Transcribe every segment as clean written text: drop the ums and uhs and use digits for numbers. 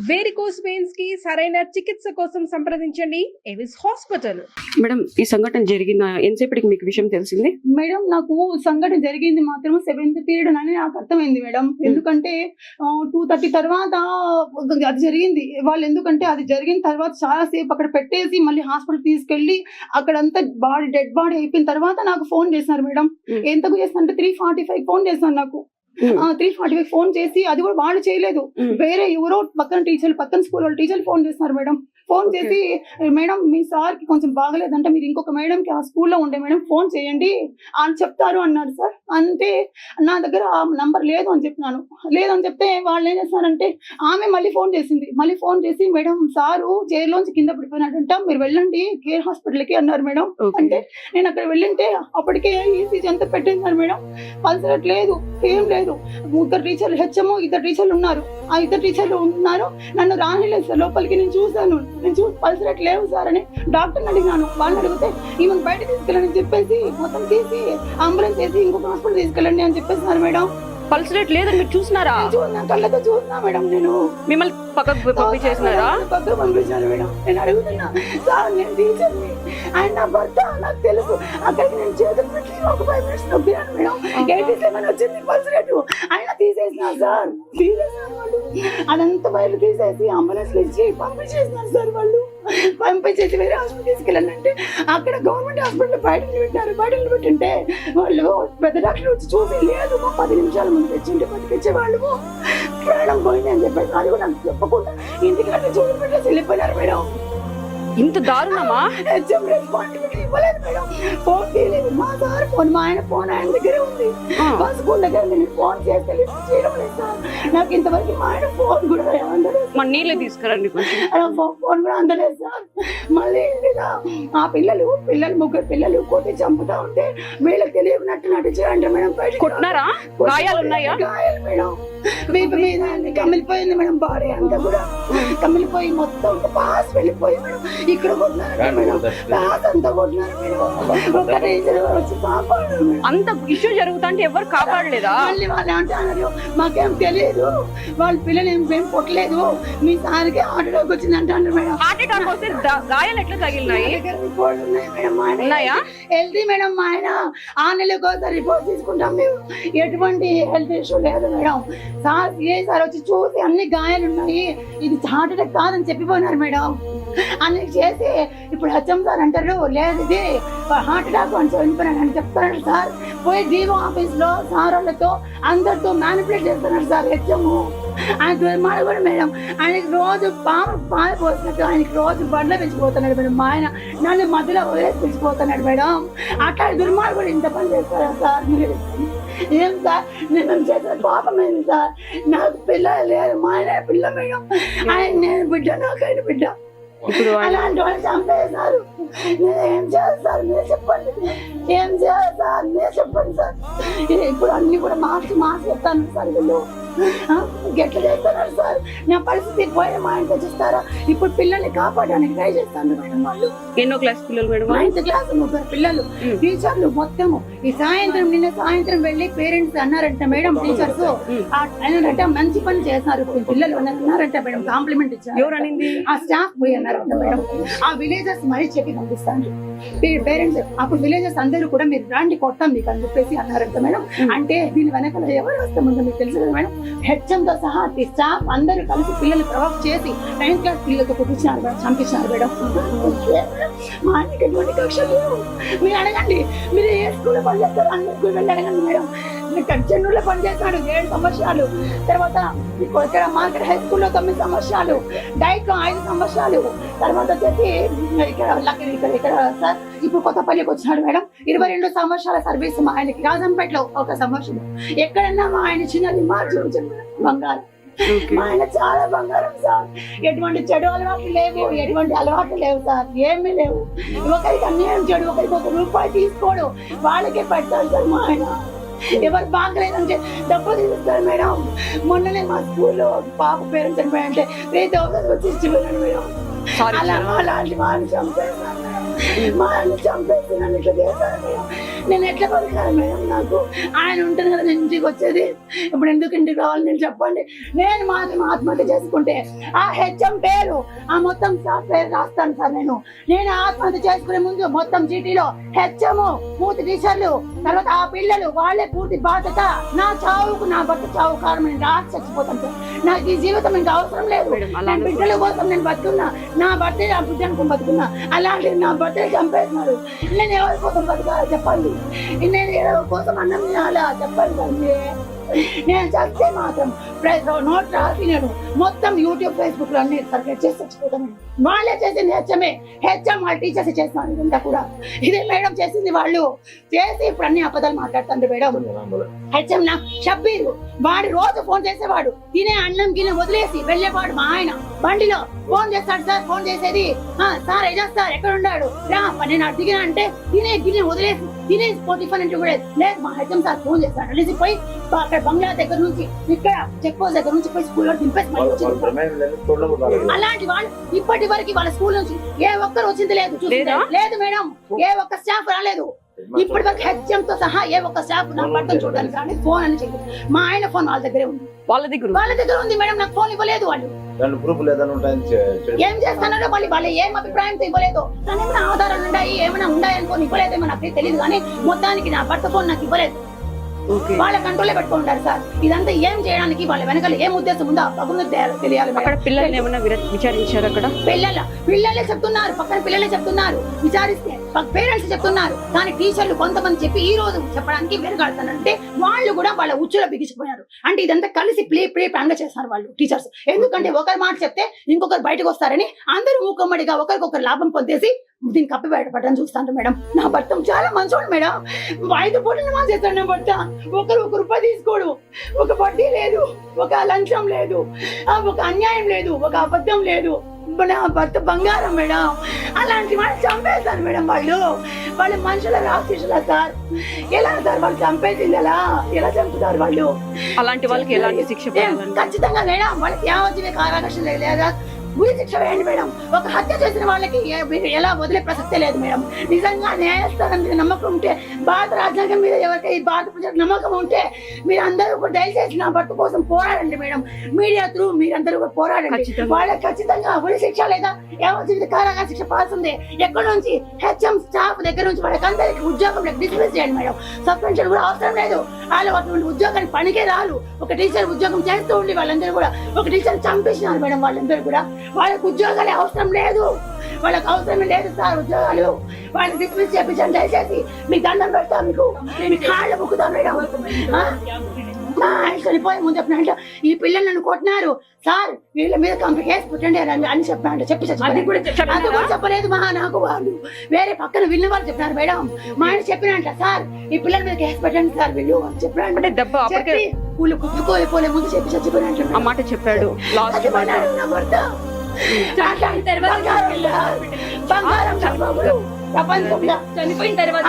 Varicose veins కి సరైన చికిత్స కోసం సంప్రదించండి ఎవిస్ హాస్పిటల్. మేడం, ఈ సంఘటన జరిగిన ఎంతసేపటికి మీకు విషయం తెలిసింది? మేడం, నాకు సంఘటన జరిగింది మాత్రం 7th పీరియడ్ అని నాకు అర్థమైంది మేడం. ఎందుకంటే 2:30 తర్వాత అది జరిగింది. వాళ్ళు ఎందుకంటే అది జరిగిన తర్వాత చాలా సేపు అక్కడ పెట్టేసి మళ్ళీ హాస్పిటల్ తీసుకెళ్లి అక్కడంతా డెడ్ బాడీ అయిపోయిన తర్వాత నాకు ఫోన్ చేసినారు మేడం. ఎంతకు చేస్తానంటే 3:45 ఫోన్ చేస్తాను నాకు. 3:45 ఫోన్ చేసి అది కూడా వాళ్ళు చేయలేదు, వేరే ఎవరో పక్కన టీచర్లు, పక్కన స్కూల్ వాళ్ళు టీచర్లు ఫోన్ చేస్తున్నారు మేడం. ఫోన్ చేసి మేడం మీ సార్ కి కొంచెం బాగలేదంటే మీరు ఇంకొక మేడం కి ఆ స్కూల్లో ఉండే మేడం ఫోన్ చేయండి అని చెప్తారు అన్నారు సార్. అంటే నా దగ్గర ఆ నంబర్ లేదు అని చెప్పినాను. లేదని చెప్తే వాళ్ళు ఏం చేస్తారంటే ఆమె మళ్ళీ ఫోన్ చేసింది. మళ్ళీ ఫోన్ చేసి మేడం సారు చైర్లోంచి కింద పడిపోయినాడంట, మీరు వెళ్ళండి కేర్ హాస్పిటల్ కి అన్నారు మేడం. అంటే నేను అక్కడ వెళ్ళింటే అప్పటికే ఈసీజీ అంతా పెట్టేశారు మేడం. పల్స్ రేట్ లేదు, ఏం లేదు. 3 టీచర్లు, హెచ్ఎం 2 టీచర్లు ఉన్నారు. ఆ 2 టీచర్లు ఉంటున్నారు. నన్ను రానిలేదు సార్ లోపలికి. నేను చూసాను, పల్స్ రేట్ లేవు సార్ అని డాక్టర్ని అడిగినాను. వాళ్ళని అడిగితే ఈమెను బయట తీసుకెళ్ళండి అని చెప్పేసి మొత్తం తీసి అంబులెన్స్ వేసి ఇంకొక హాస్పిటల్ తీసుకెళ్ళండి అని చెప్పేస్తున్నారు మేడం. పల్స్ రేట్ లేదని మీరు చూసినారా? చూసినా, కళ్ళతో చూసినా మేడం. నేను మిమ్మల్ని పక్కకు పంపించేసినారా? పక్కకు పంపించాను మేడం. నేను అడుగుతున్నా సార్, నేను టీచర్ని, ఆయన నా భర్త, నాకు తెలుసు. అక్కడికి నేను చేతులు పెట్టి ఒక 5 minutes నొప్పినాను మేడం. 87 వచ్చింది పల్స్ రేటు. ఆయన తీసేసినా సార్, తీసేసినారు వాళ్ళు. అదంతా బయట తీసేసి అంబులెన్స్ ఇచ్చి పంపించేసినారు సార్ వాళ్ళు. పంపించేసి వేరే హాస్పిటల్ తీసుకెళ్ళండి అంటే అక్కడ గవర్నమెంట్ హాస్పిటల్ బయట నిలబెట్టారు. బయట నిలబెట్టింటే వాళ్ళు పెద్ద డాక్టర్ వచ్చి చూసి లేదు 10 నిమిషాల ముందు తెచ్చింటే బతికిచ్చేవాళ్ళు, ప్రాణం పోయింది అని చెప్పేసి అది కూడా నాకు చెప్పకుండా ఇంటికి అట్లా చూసి పెట్టేసి వెళ్ళిపోయినారు మేడం. ఇంత దారుణమా? హెచ్ఎం రెస్పాన్సిబిలిటీ ఇవ్వలేదు మేడం. ఫోన్ చేయలేదు. మా సార్ ఫోన్, మా ఆయన ఫోన్ ఆయన దగ్గరే ఉంది. మా స్కూల్ దగ్గర నేను ఫోన్ చేస్తే లిఫ్ట్ చేయడం లేదు సార్. నాకు ఇంతవరకు మా ఆయన ఫోన్ కూడా అందలేదు. మన నీళ్ళే తీసుకురండి కొంచెం. ఫోన్ కూడా అందలేదు సార్. మళ్ళీ ఆ పిల్లలు 3 పిల్లలు కొట్టి చంపుతా ఉంటే వీళ్ళకి తెలియనట్టు నటించారంట మేడం. కొట్టినారా? గాయాలు ఉన్నాయా? గాయాలు మేడం. వీపు మీద కమిలిపోయింది మేడం. బాడీ అంతా కూడా కమిలిపోయి మొత్తం పాస్ వెళ్ళిపోయి మేడం. ఇక్కడ కొట్టినారు మేడం. పాస్ అంతా కొట్టినారు మేడం. ఒక టీచర్ వచ్చి కాపాడారు మేడం. అంత ఇష్యూ జరుగుతుంటే ఎవరు కాపాడలేదా? మళ్ళీ వాళ్ళు అంటున్నారు మాకేం తెలియదు, వాళ్ళ పిల్లలు ఏం కొట్టలేదు, మీ సార్కి హార్ట్ అటాక్ వచ్చింది అంటారు మేడం. హార్ట్ అటాక్ వస్తే గాయాలు ఎట్లా తగిలినాయి? ఉన్నాయా? Healthy madam. మా ఆయన 6 నెలలకు ఒకసారి రిపోర్ట్ తీసుకుంటాం మేము. ఎటువంటి హెల్త్ ఇష్యూ లేదు మేడం. సార్ సార్ వచ్చి చూసి అన్ని గాయాలు ఉన్నాయి, ఇది హార్ట్ అటాక్ కాదని చెప్పిపోయినారు మేడం. అన్ని చేసి ఇప్పుడు హెచ్ఎం సార్ అంటారు లేదు ఇది హార్ట్ అటాక్ అని చనిపోయినాడు అని చెప్తారు సార్. పోయి జీవో ఆఫీస్ లో సార్ వాళ్ళతో అందరితో మ్యానిపులేట్ చేస్తున్నారు సార్ హెచ్ఎం. ఆయన దుర్మార్గుడు కూడా మేడం. ఆయనకి రోజు పాలు పోసినట్టు ఆయనకి రోజు బండ్లో పెంచిపోతున్నాడు మేడం. మా ఆయన నన్ను మధ్యలో వదిలేసి పెంచిపోతున్నాడు మేడం. అట్లా దుర్మార్గుడు ఇంత పని చేస్తారా సార్? మీరు ఏం సార్, నేను చేసిన పాపం ఏంది సార్? నాకు పిల్లలు లేరు, మా ఆయన పిల్ల మేడం. ఆయన నేను బిడ్డ, నాకు ఆయన బిడ్డ. అలాంటి వాళ్ళు చంపేశారు. నేను ఏం చేయాలి సార్ మీరు చెప్పండి, ఏం చేయాలి సార్ మీరు చెప్పండి సార్. ఇప్పుడు అన్ని కూడా మార్చి చెప్తాను సార్. వీళ్ళు ఎట్లా చేస్తున్నారు సార్? నా పరిస్థితి పోయిన మా ఆయన తెచ్చిస్తారా? ఇప్పుడు పిల్లల్ని కాపాడడానికి ట్రై చేస్తాను మేడం. వాళ్ళు ఎన్నో క్లాస్ పిల్లలు మేడం? 9th క్లాస్ 3 పిల్లలు. టీచర్లు మొత్తము ఈ సాయంత్రం నిన్న సాయంత్రం వెళ్ళి పేరెంట్స్ అన్నారంట మేడం, టీచర్స్ అన్నారంట మంచి పని చేస్తున్నారు పిల్లలు అన్నారంట మేడం. కాంప్లిమెంట్ ఇచ్చారు. ఎవరు అనింది? ఆ స్టాఫ్ పోయి అన్నారంట మేడం. ఆ విలేజర్స్ మరీ చెప్పి పంపిస్తాను పేరెంట్స్. అప్పుడు విలేజర్స్ అందరూ కూడా మీరు రాండి కొట్టాం మీకు అని చెప్పేసి అన్నారంట మేడం. అంటే దీని వెనకాల ఎవరు వస్తామందో మీకు తెలుసు కదా మేడం. హెచ్ఎంతో సహా స్టాఫ్ అందరూ కలిసి పిల్లలు ప్రొవోక్ చేసి 9th క్లాస్ పిల్లలతో కొట్టించినారు మేడం, చంపించినారు మేడం. మా ఆయనకి ఎటువంటి కక్షలు లేవు. మీరు అడగండి, మీరు ఏ స్కూల్లో పనిచేస్తారు అన్ని స్కూల్ వెళ్ళి అడగండి మేడం. చెన్నూరులో పనిచేస్తాడు 7 సంవత్సరాలు. తర్వాత ఇక్కడ మార్కెట్ హై స్కూల్లో 9 సంవత్సరాలు. డైట్ లో 5 సంవత్సరాలు. తర్వాత వచ్చేసి ఇక్కడ సార్ ఇప్పుడు కొత్తపల్లికి వచ్చినాడు మేడం. 22 సంవత్సరాల సర్వీస్ మా ఆయనకి. రాజంపేటలో 1 సంవత్సరం. ఎక్కడన్నా మా ఆయన చిన్నది మార్చుకుంటాను బంగారం. మా ఆయన చాలా బంగారం సార్. ఎటువంటి చెడు అలవాట్లు లేవు, ఎటువంటి అలవాట్లు లేవు సార్, ఏమీ లేవు. ఒకరికి అన్యాయం చెడు, ఒకరికి 1 రూపాయి తీసుకోడు, వాళ్ళకే పెడతాడు సార్ మా ఆయన. ఎవరు బాగలేదంటే డబ్బు తీస్తారు మేడం. మొన్ననే మా స్కూల్లో పాప పేరెంట్స్ చనిపోయాయంటే 3000 వచ్చి ఇచ్చిపోయాను మేడం. అలాంటి వాళ్ళని చంపేస్తాను మేడం. మా ఆయన చంపేసి నన్ను ఇట్లా చేస్తాను మేడం. నేను ఎట్లా బతకాలి మేడం? నాకు ఆయన ఉంటుంది కదా నేను ఇంటికి వచ్చేది. ఇప్పుడు ఎందుకు ఇంటికి రావాలి నేను చెప్పండి? నేను మాత్రం ఆత్మహత్య చేసుకుంటే ఆ హెచ్ఎం పేరు ఆ మొత్తం స్టాఫ్ పేరు రాస్తాను సార్. నేను ఆత్మహత్య చేసుకునే ముందు మొత్తం జీటీలో హెచ్ఎం, పూర్తి టీచర్లు, తర్వాత ఆ పిల్లలు వాళ్ళే పూర్తి బాధ్యత. నా చావుకు నా భర్త చావు కారణం నేను రాసి చచ్చిపోతాను సార్. నాకు ఈ జీవితం ఇంకా అవసరం లేదు. నేను బిడ్డల కోసం నేను బతుకున్నా, నా భర్త నా బిడ్డను బతుకున్నా. అలాంటి నా భర్త చంపేస్తున్నారు. నేను ఎవరి కోసం బతకాలి చెప్పండి? నేను ఎవరి కోసం అన్నం తినాలా చెప్పండి? నేను చస్తే మాత్రం నోట్ రాసి నేను మొత్తం యూట్యూబ్ ఫేస్బుక్ లో అన్ని సర్క్యులేట్ చేసి చచ్చిపోతాను. వాళ్ళే చేసింది హెచ్ఎం వాళ్ళ టీచర్స్ చేస్తాను. ఇదంతా కూడా ఇదే మేడం చేసింది. వాళ్ళు చేసి ఇప్పుడు అన్ని అబద్ధాలు మాట్లాడుతుంది మేడం. హెచ్ఎం నా షబ్బీరు వాడు రోజు ఫోన్ చేసేవాడు. తినే అన్నం గిన్నె వదిలేసి వెళ్ళేవాడు. మా ఆయన బండిలో ఫోన్ చేస్తాడు సార్. ఫోన్ చేసేది సార్ ఏజా సార్ ఎక్కడ ఉన్నాడు రా నేను అడిగినా అంటే తినే గిన్నె వదిలేసి తినే టిఫిన్ అంటే కూడా లేదు. మా హెచ్ఎం సార్ ఫోన్ చేస్తాడు. అనేసి పోయి అక్కడ బంగ్లా దగ్గర నుంచి ఇక్కడ చెక్ పోస్ట్ దగ్గర నుంచి పోయి స్కూల్లో దింపేసి అలాంటి వాళ్ళు ఇప్పటి వరకు వాళ్ళ స్కూల్ నుంచి ఏ ఒక్కరు వచ్చింది లేదు. లేదు మేడం, ఏ ఒక్క స్టాఫ్ రాలేదు ఇప్పటి వరకు. హెచ్ఎం తో సహా ఏ ఒక్క స్టాఫ్ నా భర్తను చూడడానికి కానీ ఫోన్ అని చెప్పి మా ఆయన ఫోన్ వాళ్ళ దగ్గరే ఉంది. వాళ్ళ దగ్గర ఉంది మేడం. నాకు ఫోన్ ఇవ్వలేదు. వాళ్ళు ఏం చేస్తున్నారో వాళ్ళు ఏం అభిప్రాయంతో ఇవ్వలేదు. కానీ ఏమైనా ఆధారాలు ఉన్నాయి ఏమైనా ఉన్నాయనుకోని ఇవ్వలేదేమో నాకు తెలియదు. కానీ మొత్తానికి నా భర్త ఫోన్ నాకు ఇవ్వలేదు. వాళ్ళ కంట్రోలే పెట్టుకుంటారు సార్. ఇదంతా ఏం చేయడానికి వాళ్ళ వెనకాల ఏం ఉద్దేశం ఉందో భగవంతుడు తెలియాలి. పిల్లల్ని ఏమైనా విచారించారు? అక్కడ పిల్లలే చెప్తున్నారు, పక్కన పిల్లలే చెప్తున్నారు. విచారిస్తే పేరెంట్స్ చెప్తున్నారు. కానీ టీచర్లు కొంతమంది చెప్పి ఈ రోజు చెప్పడానికి వెనకాడుతానంటే వాళ్ళు కూడా వాళ్ళ ఉచ్చులో బిగించిపోయారు. అంటే ఇదంతా కలిసి ప్లే ప్లాన్ గా చేస్తారు వాళ్ళు టీచర్స్. ఎందుకంటే ఒకరి మాట చెప్తే ఇంకొకరు బయటకు వస్తారని అందరూ మూకమ్మడిగా ఒకరికొకరు లాభం పొందేసి దీన్ని కప్పి బయటపడని చూస్తాను మేడం. నా భర్త చాలా మంచోడు మేడం. 5 పూటలు మా చేస్తాడు నా భర్త. ఒకరు 1 రూపాయి తీసుకోడు. ఒక వడ్డీ లేదు, ఒక లంచం లేదు, ఒక అన్యాయం లేదు, ఒక అబద్ధం లేదు. నా భర్త బంగారం మేడం. అలాంటి వాళ్ళు చంపేస్తారు మేడం. వాళ్ళు మనుషుల రాక్షసులా సార్. ఎలా సార్ వాళ్ళు చంపేసింది? ఎలా చంపుతారు వాళ్ళు? అలాంటి వాళ్ళకి ఎలాంటి శిక్ష ఖచ్చితంగా మేడం వాళ్ళకి యావజ్జీవ కారాగారం లేదా ఉరి శిక్ష వేయండి మేడం. ఒక హత్య చేసిన వాళ్ళకి ఎలా వదిలే ప్రసక్తే లేదు మేడం. నిజంగా న్యాయస్థానం మీద నమ్మకం ఉంటే, భారత రాజ్యాంగం మీద ఎవరికైతే భారత ప్రజలకు నమ్మకం ఉంటే మీరు అందరూ దయచేసి నా భర్త కోసం పోరాడండి మేడం. మీడియా త్రూ మీరందరూ పోరాడండి. వాళ్ళకి ఖచ్చితంగా ఉరి శిక్ష లేదా యావజ్జీవిత కారాగార శిక్ష పాల్సిందే. ఎక్కడి నుంచి హెచ్ఎం స్టాఫ్ దగ్గర నుంచి వాళ్ళకందరికి ఉద్యోగం డిస్మిస్ చేయండి మేడం. సస్పెన్షన్ కూడా అవసరం లేదు. వాళ్ళు అటువంటి ఉద్యోగానికి పనికే రాలు. ఒక టీచర్ ఉద్యోగం చేస్తూ ఉండి వాళ్ళందరూ కూడా ఒక టీచర్ చంపేసినారు మేడం. వాళ్ళందరూ కూడా వాళ్ళకి ఉద్యోగాలు అవసరం లేదు. వాళ్ళకి అవసరమే లేదు సార్ ఉద్యోగాలు. వాళ్ళని డిస్మిస్ చేయించండి దయచేసి. మీకు దండం పెడతా, మీ కాళ్ళు ముక్కుతాం మేడం. చనిపోయే ముందు చెప్పిన ఈ పిల్లలు నన్ను కొట్టినారు సార్, వీళ్ళ మీద కేసు పెట్టండి అని చెప్పిన చెప్పలేదు మా నాకు. వాళ్ళు వేరే పక్కన విన్న వాళ్ళు చెప్పినారు మేడం. మా ఆయన చెప్పినంట సార్ ఈ పిల్లల మీద కేసు పెట్టండి సార్ వీళ్ళు అని చెప్పిన. వీళ్ళు కుట్టుకోలేపోలే ముందు చెప్పి చచ్చిపోయినట్టు ఆ మాట చెప్పాడు. చనిపోయిన తర్వాత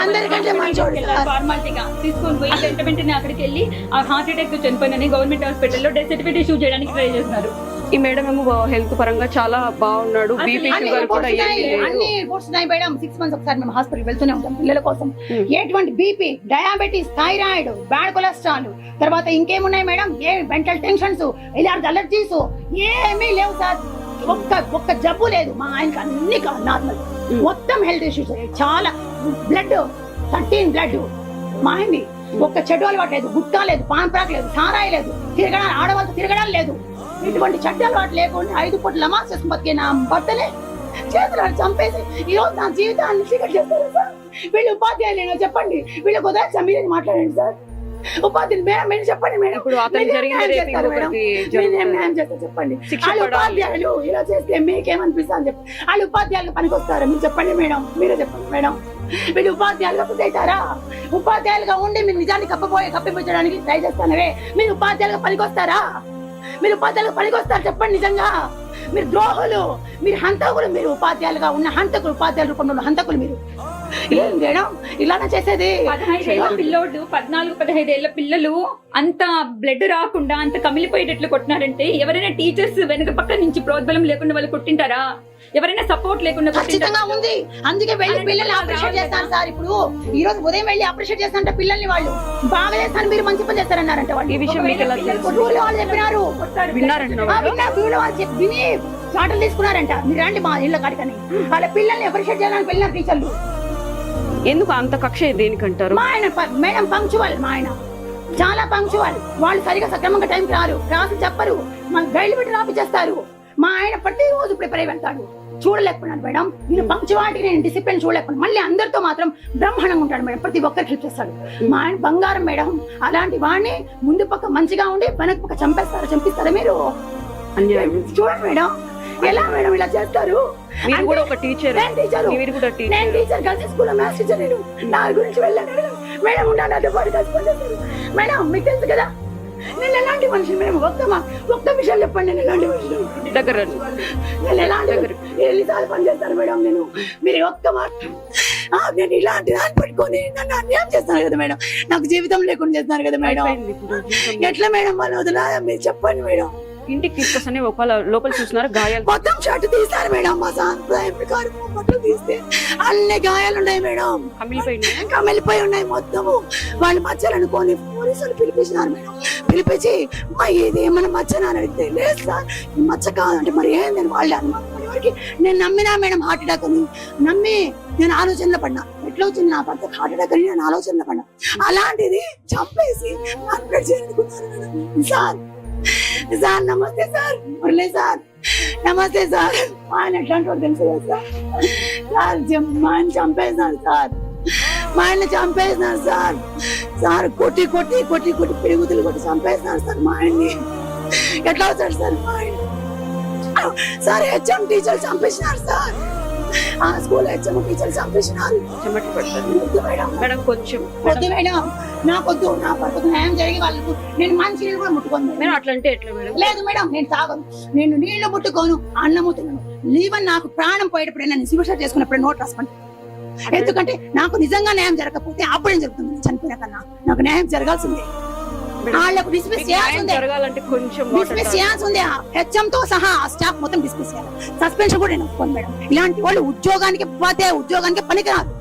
ఫార్మాలిటీగా తీసుకొని పోయి వెంటనే అక్కడికి వెళ్ళి ఆ హార్ట్ అటాక్ తో చనిపోయినని గవర్నమెంట్ హాస్పిటల్లో డెత్ సర్టిఫికేట్ ఇష్యూ చేయడానికి ట్రై చేస్తున్నారు. ఈ మేడం ఏమో హెల్త్ పరంగా చాలా బాగున్నాడు. బీపీ షుగర్ కూడా అన్ని రిపోర్ట్స్ ఉన్నాయి మేడం. 6 months ఒకసారి మేము హాస్పిటల్ వెళ్తూనే ఉంటాం పిల్లల కోసం. ఎటువంటి BP, diabetes, thyroid, bad cholesterol, తర్వాత ఇంకేమున్నాయి మేడం? ఏ మెంటల్ టెన్షన్స్, ఇలాంటి అలర్జీస్ ఏమీ లేవు సార్. ఒక్క జబ్బు లేదు. మా ఆయనకి అన్ని నార్మల్. మొత్తం హెల్త్ ఇష్యూస్. చాలా బ్లడ్ 13 బ్లడ్ మా ఆయన్ని. ఒక్క చెడు అలవాటు లేదు, గుట్కా లేదు, పాన్ ప్రాక్ లేదు, సారాయి లేదు, తిరగడానికి ఆడవాళ్ళతో తిరగడం లేదు. ఇటువంటి చెడ్డ అలవాటు లేకుండా 5 పూటలు నమాజ్ చేసుకుని బతికే నా భర్తనే చేతులు చంపేసి ఈరోజు నా జీవితాన్ని చీకటి చేస్తారు సార్. వీళ్ళు ఉపాధ్యాయులు చెప్పండి, వీళ్ళ కుదరచా మీరేం మాట్లాడండి సార్. ఉపాధ్యాయులు మేడం మీరు చెప్పండి మేడం. చెప్పండి వాళ్ళు ఉపాధ్యాయులు ఇలా చేస్తే మీకేమనిపిస్తా అని చెప్పి వాళ్ళు ఉపాధ్యాయులు పనికొస్తారా మీరు చెప్పండి మేడం. మీరే చెప్పండి మేడం. వీళ్ళు ఉపాధ్యాయులుగా పుట్టవుతారా? ఉపాధ్యాయులుగా ఉండి మీరు నిజాన్ని కప్పిపుచ్చడానికి ట్రై చేస్తానవే మీరు ఉపాధ్యాయులుగా పనికొస్తారా? మీరు ఉపాధ్యాయులుగా పనికొస్తారు చెప్పండి. నిజంగా మీరు ద్రోహులు, మీరు హంతకులు. మీరు ఉపాధ్యాయులుగా ఉన్న హంతకులు, ఉపాధ్యాయుల రూపంలో హంతకులు మీరు. ఏం మేడం ఇలానే చేసేది? 15 ఏళ్ల పిల్లోడు 14-15 ఏళ్ల పిల్లలు అంత బ్లడ్ రాకుండా అంత కమిలిపోయేటట్లు కొట్టినారంటే ఎవరైనా టీచర్స్ వెనక పక్క నుంచి ప్రోద్బలం లేకుండా వాళ్ళు కొట్టింటారా? ఎవరైనా సపోర్ట్ లేకుండా ఖచ్చితంగా ఉంది. అందుకే వెళ్ళి పిల్లల్ని అప్రిషియేట్ చేస్తాను సార్. ఇప్పుడు ఈ రోజు ఉదయం వెళ్ళి అప్రిషియేట్ చేస్తానంటే పిల్లల్ని వాళ్ళు బాగా చేస్తాను, మీరు మంచి పని చేస్తారన్నారంట వాళ్ళు. ఈ విషయం మీకు ఎలా తెలుసు? ఊళ్ళో వాళ్ళు చెప్పినారు, విన్నారంట ఊళ్ళో వాళ్ళు విని చాటలు తీసుకున్నారంట. మీరు రండి మా ఇళ్ళ కాడికని. వాళ్ళ పిల్లల్ని అప్రిషియేట్ చేయడానికి వెళ్ళిన టీచర్లు. ఎందుకు అంత కక్ష దేనికంటారు? మా ఆయన మేడం పంక్చువల్, మా ఆయన చాలా పంక్చువల్. వాళ్ళు సరిగా సక్రమంగా టైంకి రారు, రాసి చెప్పరు, మన గైడ్లు పెట్టి రాపిచేస్తారు. మా ఆయన ప్రతి రోజు ప్రిపేర్ అయి వెళ్తాడు. చూడలేకపోయినాడు మేడం, నేను పంక్చువాలిటీ, నేను డిసిప్లిన్ చూడలేకపోయినా. మళ్ళీ అందరితో మాత్రం బ్రహ్మాండంగా ఉంటాడు మేడం, ప్రతి ఒక్కరికి హెల్ప్ చేస్తాడు. మా ఆయన బంగారం మేడం. అలాంటి వాడిని ముందు పక్క మంచిగా ఉండి వెనక పక్క చంపిస్తారా మీరు? చూడండి మేడం, ఎలా మేడం ఇలా చేస్తారు? మీరు కూడా ఒక టీచర్, మీరు కూడా నేను టీచర్ కలిసి స్కూల్లో మ్యాథ్స్ టీచర్. నేను నా గురించి వెళ్ళాను మేడం, ఉండాలి పాటు కలిసి మేడం. మీకు తెలుసు కదా నేను ఎలాంటి మనిషిని మేడం. ఒక్క విషయం చెప్పండి, నేను ఎలాంటి మనిషిని దగ్గర నేను ఎలాంటి ఎన్నిసార్లు పని చేస్తాను మేడం నేను? మీరు ఒక్క మాట, నేను ఇలాంటి దాన్ని పట్టుకొని నన్ను అన్యాయం చేస్తాను కదా మేడం, నాకు జీవితం లేకుండా చేస్తున్నారు కదా మేడం. ఎట్లా మేడం వాళ్ళు వదిలా? మీరు చెప్పండి మేడం. ఇంటికి తీసుకొస్తానే లోపల చూసినారా గాయాలు? మొత్తం షర్ట్ తీస్తారు మేడం. మా సాంప్రదాయం ప్రకారం బట్టలు తీస్తే అన్ని గాయాలు ఉన్నాయి మేడం, కమిలిపోయి ఉన్నాయి మొత్తము. వాళ్ళు మచ్చలు అనుకోని పోలీసులు పిలిపించినారు మేడం. పిలిపించి ఇది ఏమన్నా మచ్చనా అని అడిగితే, లేదు సార్ ఈ మచ్చ కాదంటే మరి ఏందని వాళ్ళు అనుమానం. నేను నమ్మినా మేడం, హార్ట్ అటాక్ అని నమ్మి నేను ఆలోచనలో పడినా. ఎట్లా వచ్చింది నా భర్తకు హార్ట్ అటాక్ అని నేను ఆలోచనలో పడినా. అలాంటిది చంపేసి చేరుకున్నారు మేడం. సార్ నమస్తే సార్, మురళి సార్ నమస్తే సార్. ఆయన ఎట్లాంటి వాడు తెలుసు కదా సార్. మా ఆయన చంపేసినారు సార్, మా ఆయన చంపేసినారు సార్. సార్ కొట్టి పిరుగుతులు కొట్టి చంపేసినారు సార్ మా ఆయన్ని. ఎట్లా అవుతాడు సార్ మా ఆయన? సార్ హెచ్ఎం టీచర్ చంపేసినారు సార్, ఆ స్కూల్ హెచ్ఎం టీచర్ చంపేసినారు. మేడం కొంచెం వద్దు మేడం, నాకొద్దు. నా భర్తకు న్యాయం జరిగి వాళ్ళకు నేను మంచి నీళ్ళు కూడా ముట్టుకోను మేడం. అట్లా అంటే ఎట్లా మేడం? లేదు మేడం, నేను తాగను, నేను నీళ్లు ముట్టుకోను, అన్నము తినను. ఈవెన్ నాకు ప్రాణం పోయేటప్పుడు నేను శివశ చేసుకున్నప్పుడు నోట్ రాసుకోండి. ఎందుకంటే నాకు నిజంగా న్యాయం జరగకపోతే అప్పుడేం జరుగుతుంది? చనిపోయిన కన్నా నాకు న్యాయం జరగాల్సిందే. వాళ్ళకు డిస్మిస్ చేయాల్సిందే, హెచ్ఎం తో సహా ఆ స్టాఫ్ మొత్తం డిస్మిస్ చేయాలి. సస్పెన్షన్ కూడా నేను ఒప్పుకోను మేడం. ఇలాంటి వాళ్ళు ఉద్యోగానికి పనికిరాదు.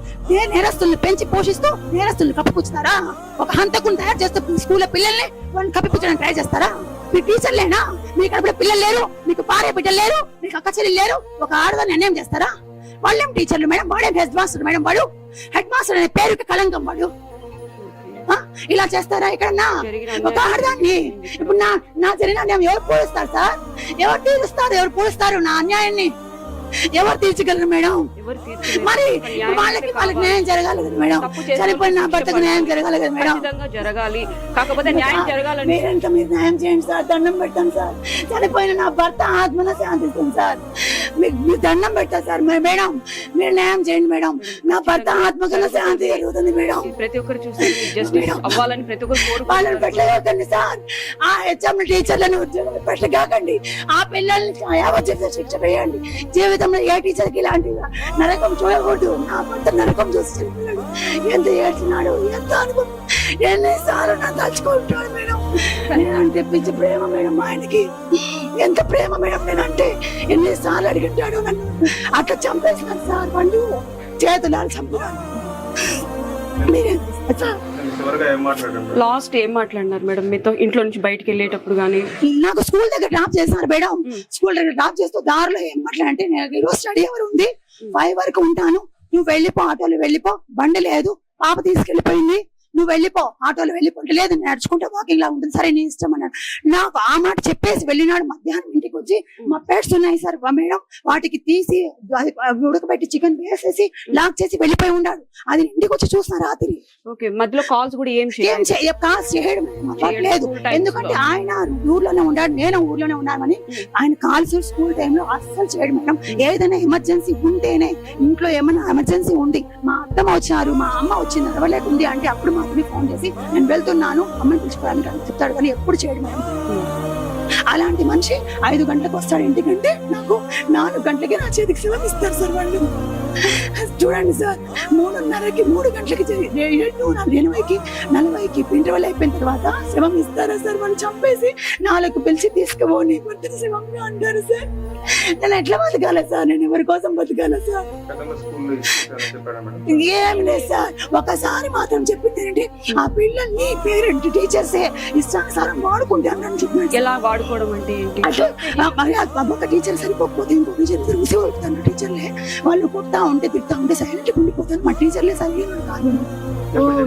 నేరస్తుల్ని పెంచి పోషిస్తూ నేరస్తుల్ని కప్పిపుచ్చుతారా? ఒక హంతకుని తయారు చేస్తూ స్కూల్లో పిల్లల్ని వాళ్ళని కప్పిపుచ్చడానికి ట్రై చేస్తారా? మీ టీచర్లేనా? మీకు అప్పుడు పిల్లలు లేరు, మీకు భార్య బిడ్డలు లేరు, మీకు అక్క చెల్లి లేరు, ఒక ఆడదాన్ని అన్యాయం చేస్తారా? వాళ్ళేం టీచర్లు మేడం, వాడేం హెడ్ మాస్టర్ మేడం. వాడు హెడ్ మాస్టర్ అనే పేరుకి కళంకం. వాడు ఇలా చేస్తారా ఎక్కడన్నా? ఒక ఆడదాన్ని ఇప్పుడు నా జరిగిన అన్యాయం ఎవరు పోలుస్తారు సార్? ఎవరు తీరుస్తారు? ఎవరు పోలుస్తారు నా అన్యాయాన్ని? ఎవరు తీర్చగలరు మేడం? మరి వాళ్ళకి న్యాయం జరగాలి కదా మేడం. చనిపోయిన నా భర్తకు న్యాయం జరగాలి కదా మేడం. జరగాలి, కాకపోతే న్యాయం జరగాలని మీరంతా మీరు న్యాయం చేయండి సార్, దండం పెడతాను సార్. చనిపోయిన నా భర్త ఆత్మన శాంతిస్తుంది సార్, మీరు దండం పెడతా సార్. మేడం మీరు న్యాయం చేయండి మేడం, నా భర్త ఆత్మకన్నా శాంతి జరుగుతుంది మేడం. ప్రతి ఒక్కరు చూసి జస్టిస్ అవ్వాలని ప్రతి ఒక్కరు వాళ్ళని పెట్టలేకండి సార్. ఆ హెచ్ఎం టీచర్లను ఉద్యోగం పెట్టగాకండి. ఆ పిల్లల్ని యావజ్జీవిత శిక్ష వేయండి. జీవితంలో ఏ టీచర్ కి ఇలాంటి నరకం చూడకూడదు. నా భర్త నరకం చూసి ఎంత ఏడ్చినాడు, ఎంత అనుకున్నాడు, ఎన్నిసార్లు నా తలుచుకుంటాడు మేడం. నేనంటే పిచ్చి ప్రేమ మేడం ఆయనకి, ఎంత ప్రేమ మేడం. నేనంటే ఎన్నిసార్లు అడిగింటాడు నన్ను. అట్లా చంపేసినాను సార్, వాళ్ళు చేతులాలు చంపుతాను. లాస్ట్ ఏం మాట్లాడినారు మేడం మీతో ఇంట్లో నుంచి బయటకు వెళ్ళేటప్పుడు? గానీ నాకు స్కూల్ దగ్గర డ్రాప్ చేస్తున్నారు మేడం. స్కూల్ దగ్గర డ్రాప్ చేస్తూ దారిలో ఏం మాట్లాడంటే, నేను ఈరోజు స్టడీ అవర్ ఉంది, 5 వరకు ఉంటాను, నువ్వు వెళ్ళిపో, ఆటోలో వెళ్ళిపో, బండి లేదు, పాప తీసుకెళ్లిపోయింది, నువ్వు వెళ్ళిపో, ఆటోలో వెళ్ళిపో. లేదు నేను నడుచుకుంటే వాకింగ్ లా ఉంటుంది, సరే నీ ఇష్టం అన్నాడు. నాకు ఆ మాట చెప్పేసి వెళ్ళినాడు. మధ్యాహ్నం ఇంటికి వచ్చి మా పెట్స్ ఉన్నాయి సార్ మేడం, వాటికి తీసి ఉడకబెట్టి చికెన్ వేసేసి లాక్ చేసి వెళ్ళిపోయి ఉన్నాడు. అది ఇంటికి వచ్చి చూసిన రాత్రి. ఓకే, మధ్యలో కాల్స్ కూడా ఏం కాల్స్ చేయడం లేదు, ఎందుకంటే ఆయన ఊర్లోనే ఉన్నాడు, నేను ఊర్లోనే ఉన్నానని. ఆయన కాల్స్ స్కూల్ టైంలో అస్సలు చేయడం మేడం. ఏదైనా ఎమర్జెన్సీ ఉంటేనే, ఇంట్లో ఏమైనా ఎమర్జెన్సీ ఉంది, మా అత్తమ్మ వచ్చారు, మా అమ్మ వచ్చింది, నడవలేకుంది అంటే అప్పుడు మాత్రమే ఫోన్ చేసి నేను వెళ్తున్నాను అమ్మని పిలుచుకోవడానికి అని చెప్తాడు, కానీ ఎప్పుడు చేయడం మేడం. అలాంటి మనిషి 5 గంటలకు వస్తాడు ఇంటికంటే నాకు 4 గంటలకి నా చేతికి సెలవు ఇస్తారు సార్ వాళ్ళు. చూడండి సార్, 3:30కి 3 గంటలకి 7:80కి 40కి ఇంటర్వెల్ అయిపోయిన తర్వాత శవం ఇస్తారా సార్? వాళ్ళు చంపేసి 4కు పిలిచి తీసుకుపోని కొద్దిగా శవంగా అంటారు సార్. నేను ఎట్లా బతకాలా సార్? నేను ఎవరి కోసం బతకాలా సార్? ఏం లేదు సార్. ఒకసారి మాత్రం చెప్పింది ఏంటంటే ఆ పిల్లల్ని పేరెంట్ టీచర్సే ఇష్టానుసారం వాడుకుంటారని చెప్పిన. ఎలా వాడుకోవడం అంటే ఏంటి? ఒక టీచర్ సరిపోకపోతే ఇంకో టీచర్ ఉసిగొలుపుతాను. టీచర్లే వాళ్ళు కొడతా ఉంటే తిడతా ఉంటే సైలెంట్ ఉండిపోతాను. మా టీచర్లే సైలెంట్ కాదు.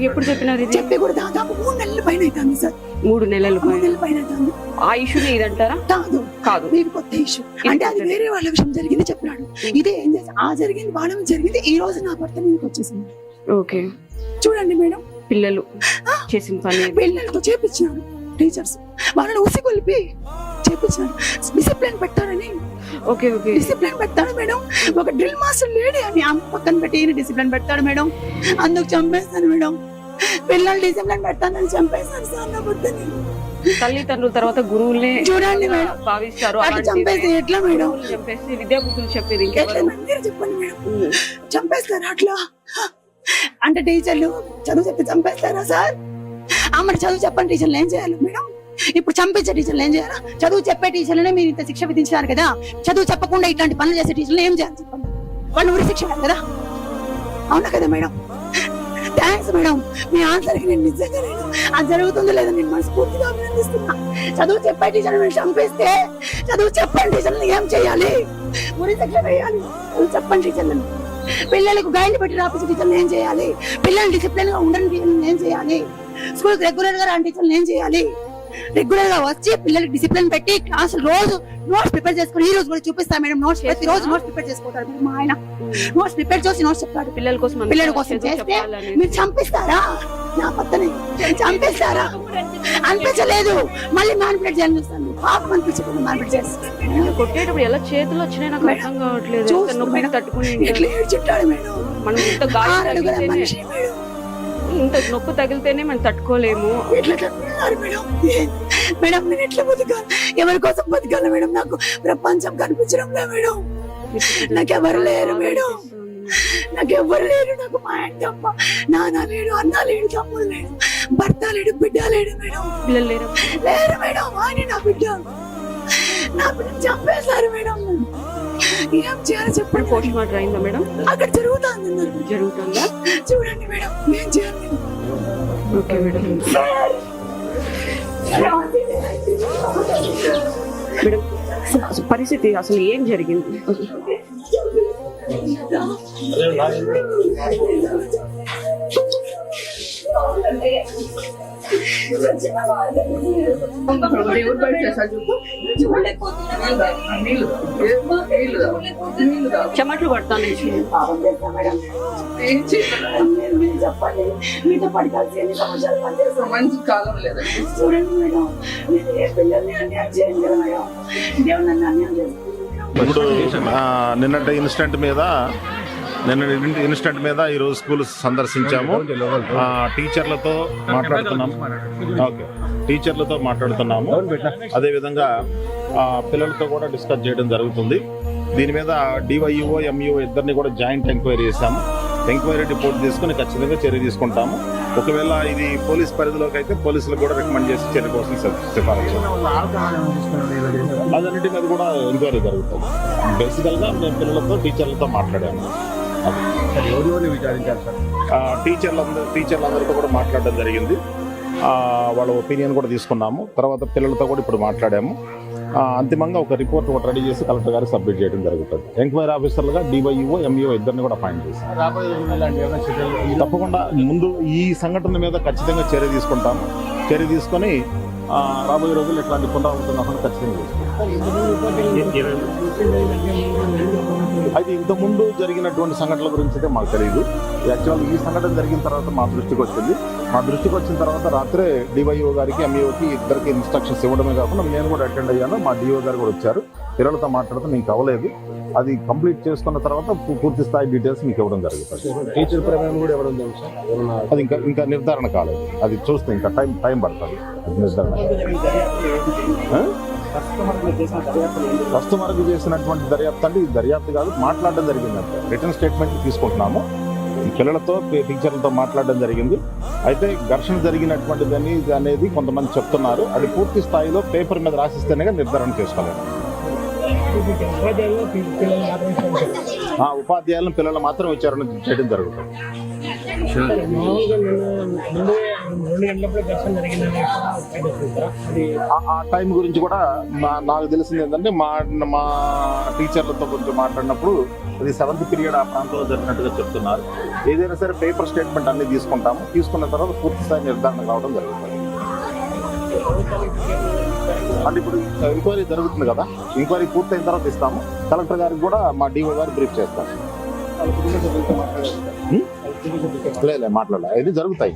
ఎప్పుడు చెప్పినారు ఇది? చెప్పి కూడా దాదాపు 3 నెలల పైన అవుతుంది సార్. 3 నెలల 3 నెలల పైన అవుతుంది. ఆ ఇష్యూనే ఇదంటారా? కాదు కాదు, మీరు కొత్త ఇష్యూ. అంటే అది వేరే వాళ్ళ విషయం జరిగింది చెప్పినాడు. ఇదే ఏం చేసి ఆ జరిగింది వాళ్ళ మీద జరిగింది. ఈ రోజు నా భర్త మీదకి వచ్చేసింది. ఓకే, చూడండి మేడం, పిల్లలు చేసిన పని పిల్లలతో చేపించినాడు. టీచర్స్ వాళ్ళని ఉసిగొలిపి చేపించినాడు. డిసిప్లిన్ పెట్టాడని. ఓకే ఓకే, డిసిప్లిన్ పెడతాడు మేడం. ఒక డ్రిల్ మాస్టర్ లేడీ అని ఆమె పక్కన పెట్టి డిసిప్లిన్ పెడతాడు మేడం. అందుకు చంపేస్తాను మేడం. పిల్లలు డిసిప్లిన్ పెడతానని చంపేస్తాను సార్ నా భర్తని. తల్లిదండ్రుల తర్వాత గురువులే చూడండి మేడం, భావిస్తారు. అట్లా చంపేస్తే ఎట్లా మేడం? చంపేసి విద్యా బుద్ధులు చెప్పేది ఎట్లా ఇంకెవరు? మీరు చెప్పండి మేడం. చంపేస్తారా అట్లా? అంటే టీచర్లు చదువు చెప్తే చంపేస్తారా సార్? మరి చదువు చెప్పండి టీచర్లు ఏం చేయాలి మేడం? ఇప్పుడు చంపించే టీచర్లు ఏం చేయాలా? చదువు చెప్పే టీచర్లనే మీరు ఇంత శిక్ష విధించారు కదా. చదువు చెప్పకుండా ఇట్లాంటి పనులు చేసే టీచర్లు ఏం చేయాలి చెప్పండి? వాళ్ళు ఉరి శిక్ష కదా. అవునా కదా మేడం? థ్యాంక్స్ మేడం, మీ ఆన్సర్కి నేను నిజంగా నేను అది జరుగుతుందో లేదో నేను మనస్ఫూర్తిగా అభినందిస్తున్నా. చదువు చెప్పే టీచర్లు మీరు చంపేస్తే చదువు చెప్పండి టీచర్లు ఏం చేయాలి? ఉరి శిక్ష వేయాలి. చదువు చెప్పండి టీచర్లను. పిల్లలకు గైడ్ పెట్టి రాపించే టీచర్లు ఏం చేయాలి? పిల్లలు డిసిప్లిన్ గా ఉండని టీచర్లు ఏం చేయాలి? స్కూల్ రెగ్యులర్ గా రాని టీచర్లు ఏం చేయాలి? రెగ్యులర్ గా వచ్చి పిల్లలకి డిసిప్లిన్ పెట్టి క్లాస్ రోజు నోట్స్ ప్రిపేర్ చేసుకుని ఈ రోజు కూడా చూపిస్తా మేడం. నోట్స్ ప్రతి రోజు నోట్స్ ప్రిపేర్ చేసుకుంటారు మేడం. మా ఆయన నోట్స్ ప్రిపేర్ చేసి నోట్స్ చెప్తాడు. పిల్లల కోసం చేస్తే మీరు చంపిస్తారా? నా పక్కనే చంపిస్తారా? అనిపించలేదు, మళ్ళీ మ్యానిపులేట్ చేయాలని చూస్తాను. పాపం అనిపించకుండా మ్యానిపులేట్ చేస్తాను. కొట్టేటప్పుడు ఎలా చేతులు వచ్చినాయి నాకు అర్థం కావట్లేదు. నొప్పి తట్టుకుని ఎట్లా ఏడ్చుంటాడు మేడం. మనం ఇంత గాయం తగిలితేనే, మనిషి మేడం. ఇంత నొప్పి తగిలితేనే మనం తట్టుకోలేము. ఎట్లా చంపుతున్నారు మేడం? మేడం నేను ఎట్లా బతకాలి? ఎవరి కోసం బతకాలి మేడం? నాకు ప్రపంచం కనిపించడం లే మేడం. నాకెవరు లేరు మేడం. నాకెవ్వరు లేరు. నాకు మా ఆయన తప్ప నాన్న లేడు, అన్న లేడు, తమ్ముడు లేడు, భర్త లేడు, బిడ్డ లేడు మేడం. పిల్లలు లేరు లేరు మేడం. ఆయన నా బిడ్డ. నా బిడ్డను చంపేశారు మేడం. ఏం చేయాలి చెప్పండి? పోస్ట్ మార్టం అయిందా మేడం? అక్కడ జరుగుతుంది. జరుగుతుందా? చూడండి మేడం, ఏం చేయాలి? Okay madam. మేడం పరిస్థితి అసలు ఏం జరిగింది? చెమట్లు పడతాను. మంచి కాలం లేదండి. చూడండి మేడం, పిల్లల్ని అన్యాయం చేయండి కదా మేడం. దేవుడు నన్ను అన్యాయం చేస్తుంది. ఇప్పుడు నిన్నటి ఇన్సిడెంట్ మీద ఈరోజు స్కూల్ సందర్శించాము. టీచర్లతో మాట్లాడుతున్నాము. అదేవిధంగా పిల్లలతో కూడా డిస్కస్ చేయడం జరుగుతుంది. దీని మీద డివైఓ ఎంఈఓ ఇద్దరిని కూడా జాయింట్ ఎంక్వైరీ చేశాము. ఎంక్వైరీ రిపోర్ట్ తీసుకుని ఖచ్చితంగా చర్య తీసుకుంటాము. ఒకవేళ ఇది పోలీస్ పరిధిలోకి అయితే పోలీసులకు కూడా రికమెండ్ చేసి చర్య కోసం సిఫారసు. అదన్నిటి మీద కూడా ఎంక్వైరీ జరుగుతుంది. బేసికల్గా మేము పిల్లలతో టీచర్లతో మాట్లాడాము. టీచర్లందరితో కూడా మాట్లాడడం జరిగింది. వాళ్ళ ఒపీనియన్ కూడా తీసుకున్నాము. తర్వాత పిల్లలతో కూడా ఇప్పుడు మాట్లాడాము. అంతిమంగా ఒక రిపోర్ట్ ఒకటి రెడీ చేసి కలెక్టర్ గారికి సబ్మిట్ చేయడం జరుగుతుంది. ఎంక్వైరీ ఆఫీసర్లుగా డివైఓ ఎంఈఓ ఇద్దరిని కూడా అపాయింట్ చేశారు. తప్పకుండా ముందు ఈ సంఘటన మీద ఖచ్చితంగా చర్య తీసుకుంటాము. చర్య తీసుకొని రాబోయే రోజుల్లో ఇట్లాంటి పునరావృతం ఖచ్చితంగా చేసుకుంటాం. అయితే ఇంతకుముందు జరిగినటువంటి సంఘటనల గురించి అయితే మాకు తెలియదు. యాక్చువల్ ఈ సంఘటన జరిగిన తర్వాత మా దృష్టికి వచ్చింది. మా దృష్టికి వచ్చిన తర్వాత రాత్రే డివైఓ గారికి ఎంఈఓకి ఇద్దరికి ఇన్స్ట్రక్షన్స్ ఇవ్వడమే కాకుండా నేను కూడా అటెండ్ అయ్యాను. మా డిఓ గారు కూడా వచ్చారు. పిల్లలతో మాట్లాడితే మీకు అవ్వలేదు. అది కంప్లీట్ చేసుకున్న తర్వాత పూర్తి స్థాయి డీటెయిల్స్ మీకు ఇవ్వడం జరుగుతుంది. టీచర్ ప్రమేయం కూడా ఇవ్వడం అది ఇంకా నిర్ధారణ కాలేదు. అది చూస్తే ఇంకా టైం పడుతుంది. అది నిర్ధారణ ప్రస్తుతం వరకు చేసినటువంటి దర్యాప్తు అంటే ఇది దర్యాప్తు కాదు, మాట్లాడడం జరిగిందంటే రిటర్న్ స్టేట్మెంట్ తీసుకుంటున్నాము. ఈ పిల్లలతో టీచర్లతో మాట్లాడడం జరిగింది. అయితే ఘర్షణ జరిగినటువంటిది అనేది కొంతమంది చెప్తున్నారు. అది పూర్తి స్థాయిలో పేపర్ మీద రాసిస్తేనే నిర్ధారణ చేసుకోలేదు. ఉపాధ్యాయులను పిల్లలు మాత్రం విచారణ చేయడం జరుగుతుంది. ఆ టైం గురించి కూడా నాకు తెలిసింది ఏంటంటే మా టీచర్లతో కొంచెం మాట్లాడినప్పుడు అది 7th పీరియడ్ ఆ ప్రాంతంలో జరిగినట్టుగా చెప్తున్నారు. ఏదైనా సరే పేపర్ స్టేట్మెంట్ అన్ని తీసుకుంటాము. తీసుకున్న తర్వాత పూర్తి స్థాయి నిర్ధారణ కావడం జరుగుతుంది. అంటే ఇప్పుడు ఎంక్వైరీ జరుగుతుంది కదా, ఎంక్వైరీ పూర్తయిన తర్వాత ఇస్తాము. కలెక్టర్ గారికి కూడా మా డిఓ గారు బ్రీఫ్ చేస్తాము. లేదు మాట్లాడాలి, ఇది జరుగుతాయి.